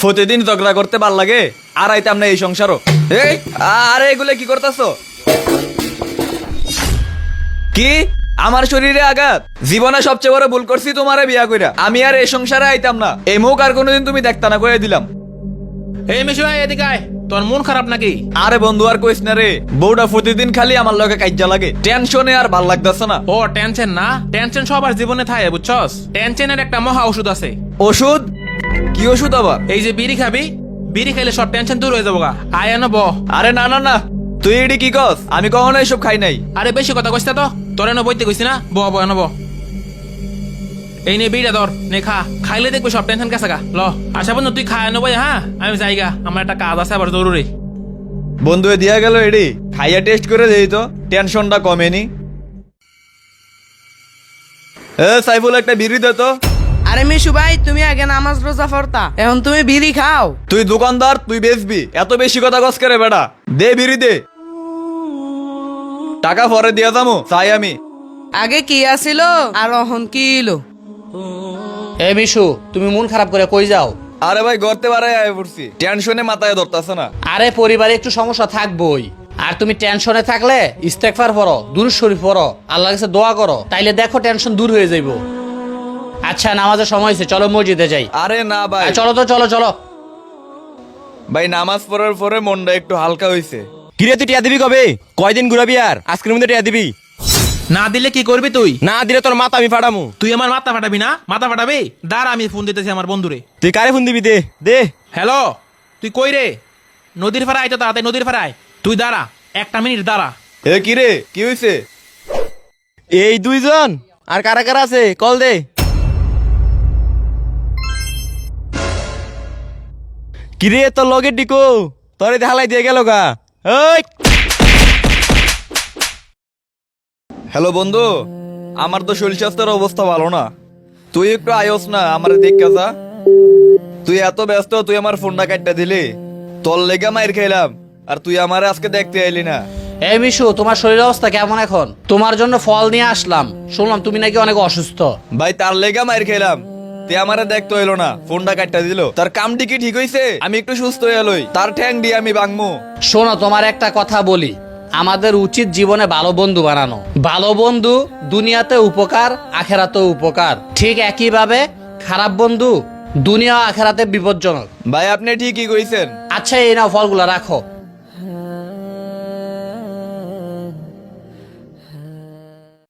প্রতিদিন ঝগড়া করতে ভাল লাগে আর আইতাম না এই সংসারও। এই আরে এগুলো কি করতেছো? কি আমার শরীরে আঘাত? জীবনে সবচেয়ে বড় ভুল করছি তোমারে বিয়া কইরা। আমি আর এই সংসারে আইতাম না। এই মুখ আর কোনোদিন তুমি দেখতা না কইয়া দিলাম। এই মিশু ভাই এদিকে আয়, তোর মন খারাপ নাকি? আরে বন্ধু আর কইস না রে, বউটা প্রতিদিন খালি আমার লগে কাইজ্জা লাগে, টেনশনে আর ভাল লাগতেছে না। ও টেনশন না, টেনশন সবার জীবনে থাকে বুঝছস। টেনশনের একটা মহা ওষুধ আছে। ওষুধ? কি ওষুধ আবার? এই যে বিড়ি খাবি, বিড়ি খাইলে সব টেনশন দূর হয়ে যাবো গা। আয় এনো ব। আরে না না না, তুই এডি কি কস? আমি কখনো এসব খাই নাই। আরে বেশি কথা কইছ তো, তোর এনো বইতে কইছি না। ব ব এনো ব। এই নে বিড়া ধর, নে খা, খাইলে দেখবি সব টেনশন গেছে গা। ল আশা বন্ধু তুই খায় নেবো। হ্যাঁ আমি যাইগা, আমার একটা কাজ আছে আবার জরুরি। বন্ধু দিয়া গেল এডি, খাইয়া টেস্ট করে দেই তো, টেনশনটা কমেনি। এ সাইফুল একটা বিড়ি দে তো। আরে মিশু ভাই, তুমি আগে নামাজ রোজা পড়তা, এখন তুমি বিড়ি খাও। তুই দোকানদার, তুই বেচবি, এত বেশি কথা কস করে বেটা। দে বিড়ি দে, টাকা পরে দিয়া যামু চাই আমি। আগে কি আছিল আর এখন কি ইলো? এ মিশু, তুমি মন খারাপ করে কই যাও? আরে ভাই গড়তে পারে আয় পড়ছি, টেনশনে মাথায় ধরতাছে না। আরে পরিবারে একটু সমস্যা থাকবই, আর তুমি টেনশনে থাকলে ইস্তেগফার পড়ো, দুরূদ শরীফ পড়ো, আল্লাহর কাছে দোয়া করো, তাইলে দেখো টেনশন দূর হয়ে যাইব। আচ্ছা নামাজের সময় হয়েছে, চলো মসজিদে যাই। আরে না ভাই, চলো তো, চলো চলো। ভাই নামাজ পড়ার পরে মনটা একটু হালকা হইছে। কিরে তুই টিয়া দিবি কবে? কয়দিন ঘুরাবি আর? আজকের মধ্যে টিয়া দিবি। না দিলে কি করবি তুই? না দিলে তোর মাথা আমি ফাটামু। তুই আমার মাথা ফাটাবি না? মাথা ফাটাবি? দাঁড়া আমি ফোন দিতেছি আমার বন্ধুরে। তুই কারে ফোন দিবি? দে দে। হ্যালো, তুই কই রে? নদীর পাড়ায় তো তাড়াতাড়ি, নদীর পাড়ায়। তুই দাঁড়া, একটা মিনিট দাঁড়া। এ কি রে, কি হইছে? এই দুইজন আর কারা কারা আছে কল দে। কিরে তোর লগে ডিকো তোরে দেখালাই দিয়ে গেল গা। ওই হ্যালো বন্ধু, আমার তো শরীর স্বাস্থ্যের অবস্থা ভালো না, তুই একটু আয়োস না আমার দেখা যা। তুই এত ব্যস্ত, তুই আমার ফোনটা কাটটা দিলি, তোর লেগে মাইর খাইলাম, আর তুই আমার আজকে দেখতে আইলি না। এই মিশু, তোমার শরীরের অবস্থা কেমন এখন? তোমার জন্য ফল নিয়ে আসলাম, শুনলাম তুমি নাকি অনেক অসুস্থ। ভাই তার লেগে মাইর খাইলাম, তুই আমারে দেখতে হইলো না, ফোনটা কাটটা দিল। তার কামটি কি ঠিক হইছে? আমি একটু সুস্থ হয়ে লই, তার ঠ্যাং দিয়ে আমি ভাঙমু। শোনো, তোমার একটা কথা বলি, আমাদের উচিত জীবনে ভালো বন্ধু বানানো। ভালো বন্ধু দুনিয়াতে উপকার, আখেরাতেও উপকার। ঠিক একইভাবে খারাপ বন্ধু দুনিয়া আখেরাতে বিপজ্জনক। ভাই আপনি ঠিকই কইছেন। আচ্ছা এই নাও ফলগুলো রাখো।